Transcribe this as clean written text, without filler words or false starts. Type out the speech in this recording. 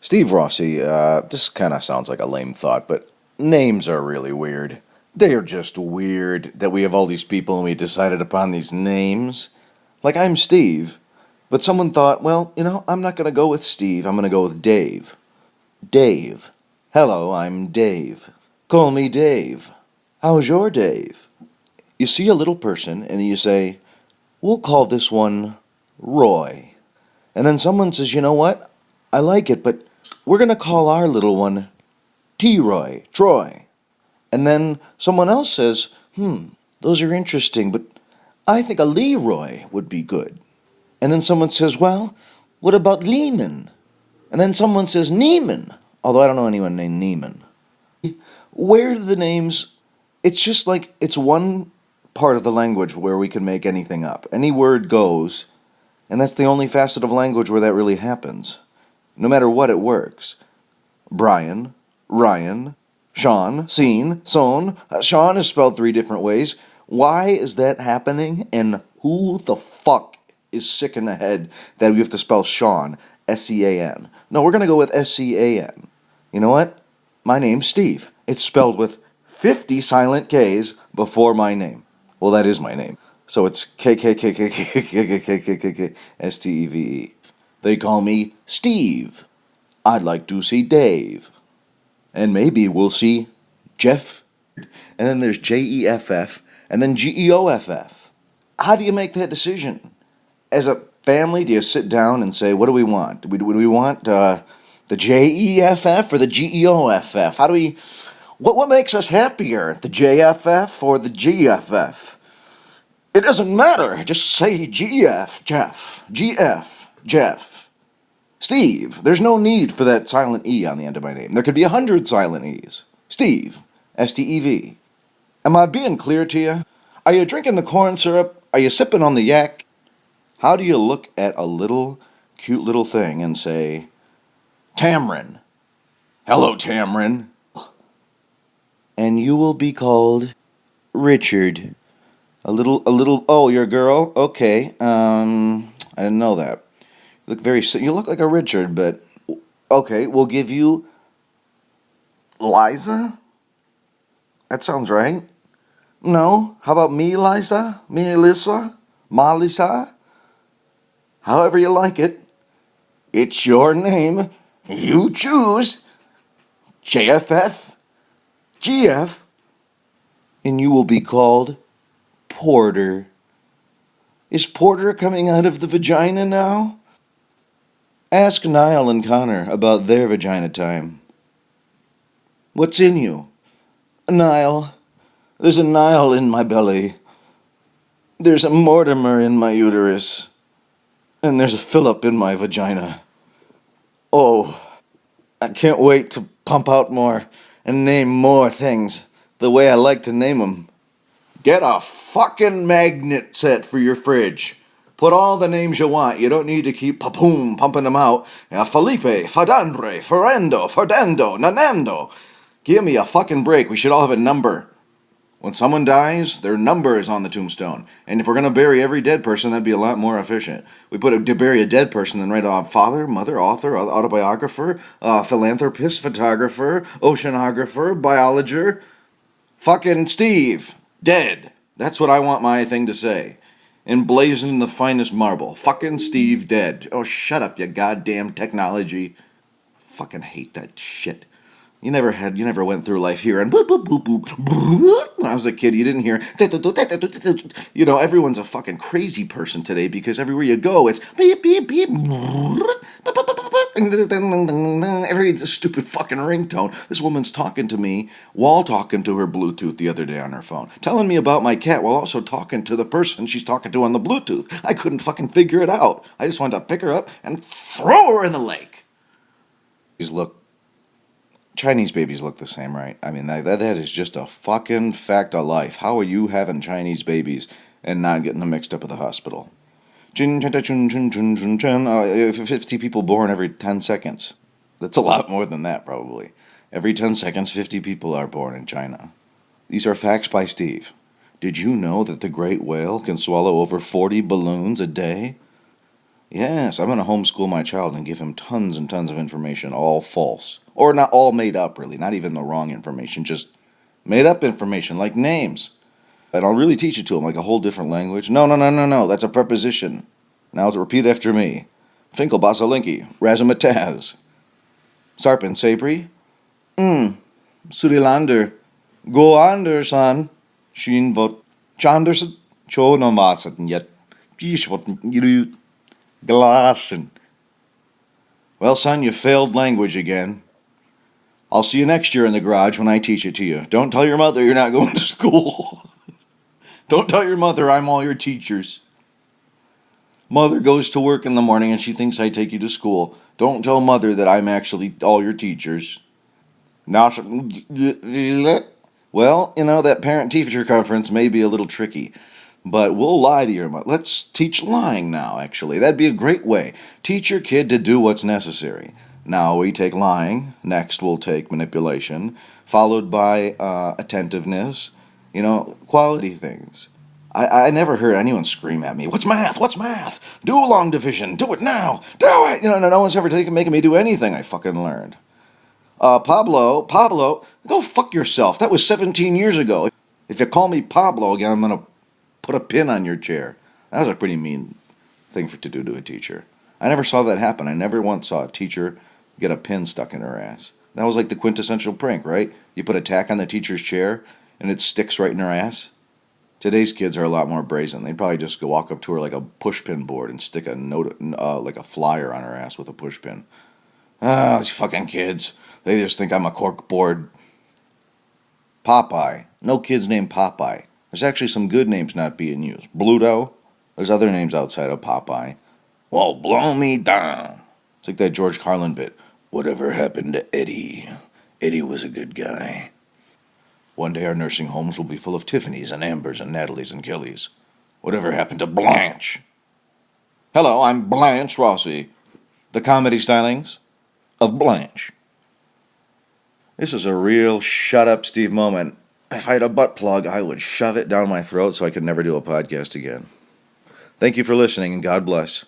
Steve Rossi, this kind of sounds like a lame thought, but names are really weird. They are just weird that we have all these people and we decided upon these names. Like, I'm Steve, but someone thought, well, I'm not going to go with Steve, I'm going to go with Dave. Dave. Hello, I'm Dave. Call me Dave. How's your Dave? You see a little person and you say, we'll call this one Roy. And then someone says, you know what? I like it, but we're going to call our little one T-Roy, Troy. And then someone else says, those are interesting, but I think a Leroy would be good. And then someone says, well, what about Lehman? And then someone says Neiman, although I don't know anyone named Neiman. Where do the names, it's just like it's one part of the language where we can make anything up. Any word goes, and that's the only facet of language where that really happens. No matter what, it works. Brian, Ryan, Sean, Scene, Son. Sean is spelled 3 different ways. Why is that happening? And who the fuck is sick in the head that we have to spell Sean, S-C-A-N? No, we're going to go with S-C-A-N. You know what? My name's Steve. It's spelled with 50 silent K's before my name. Well, that is my name. So it's K-K-K-K-K-K-K-K-K-K-S-T-E-V-E. They call me Steve. I'd like to see Dave. And maybe we'll see Jeff. And then there's Jeff, and then Geoff. How do you make that decision? As a family, do you sit down and say, what do we want? Do we want the Jeff or the Geoff? How do we... What makes us happier? The JFF or the GFF? It doesn't matter. Just say GF, Jeff. GF, Jeff. Steve. There's no need for that silent E on the end of my name. There could be 100 silent E's. Steve. S-T-E-V. Am I being clear to you? Are you drinking the corn syrup? Are you sipping on the yak? How do you look at a little, cute little thing and say, Tamrin? Hello, Tamrin. And you will be called Richard. Oh, you're a girl? Okay, I didn't know that. You look like a Richard, but okay, we'll give you Liza? That sounds right. No, how about me, Liza? Me, Lisa? Ma, Lisa? However you like it. It's your name. You choose. JFF, GF, and you will be called Porter. Is Porter coming out of the vagina now? Ask Niall and Connor about their vagina time. What's in you? Niall. There's a Niall in my belly. There's a Mortimer in my uterus. And there's a Philip in my vagina. Oh, I can't wait to pump out more and name more things the way I like to name them. Get a fucking magnet set for your fridge. Put all the names you want. You don't need to keep pumping them out. Felipe, Fadandre, Ferrando, Ferdando, Nanando. Give me a fucking break. We should all have a number. When someone dies, their number is on the tombstone. And if we're going to bury every dead person, that'd be a lot more efficient. We to bury a dead person, then write off father, mother, author, autobiographer, philanthropist, photographer, oceanographer, biologer. Fucking Steve. Dead. That's what I want my thing to say. Emblazoned in the finest marble. Fucking Steve dead. Oh, shut up, you goddamn technology. Fucking hate that shit. You never went through life hearing boop, boop, boop, boop, boop. When I was a kid, you didn't hear, everyone's a fucking crazy person today because everywhere you go, it's beep, beep, beep, every stupid fucking ringtone. This woman's talking to me while talking to her Bluetooth the other day on her phone, telling me about my cat while also talking to the person she's talking to on the Bluetooth. I couldn't fucking figure it out. I just wanted to pick her up and throw her in the lake. Look. Chinese babies look the same, right? I mean, that is just a fucking fact of life. How are you having Chinese babies and not getting them mixed up at the hospital? 50 people born every 10 seconds. That's a lot more than that, probably. Every 10 seconds, 50 people are born in China. These are facts by Steve. Did you know that the great whale can swallow over 40 balloons a day? Yes, I'm going to homeschool my child and give him tons and tons of information, all false. Or not all made up, really. Not even the wrong information, just made up information like names. And I'll really teach it to him like a whole different language. No, no, no, no, no. That's a preposition. Now to repeat after me. Finkel Basalinki, Razamataz. Sarpin Sabri. Surilander. Go Anderson. Shin vot. Chanderson. Cho no matsen yet. Pish what you Glashen. Well, son, you failed language again. I'll see you next year in the garage when I teach it to you. Don't tell your mother you're not going to school. Don't tell your mother I'm all your teachers. Mother goes to work in the morning and she thinks I take you to school. Don't tell mother that I'm actually all your teachers. Now, well, that parent-teacher conference may be a little tricky, but we'll lie to your mother. Let's teach lying now, actually. That'd be a great way. Teach your kid to do what's necessary. Now we take lying. Next we'll take manipulation, followed by attentiveness, quality things. I never heard anyone scream at me, "What's math? What's math? Do long division. Do it now. Do it!" No one's ever making me do anything I fucking learned. Pablo, go fuck yourself. That was 17 years ago. If you call me Pablo again, I'm gonna put a pin on your chair. That was a pretty mean thing to do to a teacher. I never saw that happen. I never once saw a teacher get a pin stuck in her ass. That was like the quintessential prank, right? You put a tack on the teacher's chair and it sticks right in her ass. Today's kids are a lot more brazen. They'd probably just go walk up to her like a pushpin board and stick a note, like a flyer on her ass with a pushpin. Ah, these fucking kids. They just think I'm a corkboard. Popeye. No kid's named Popeye. There's actually some good names not being used. Bluto. There's other names outside of Popeye. Well, blow me down. It's like that George Carlin bit. Whatever happened to Eddie? Eddie was a good guy. One day our nursing homes will be full of Tiffany's and Ambers and Natalies and Kellys. Whatever happened to Blanche? Hello, I'm Blanche Rossi. The comedy stylings of Blanche. This is a real Shutup Steve moment. If I had a butt plug, I would shove it down my throat so I could never do a podcast again. Thank you for listening, and God bless.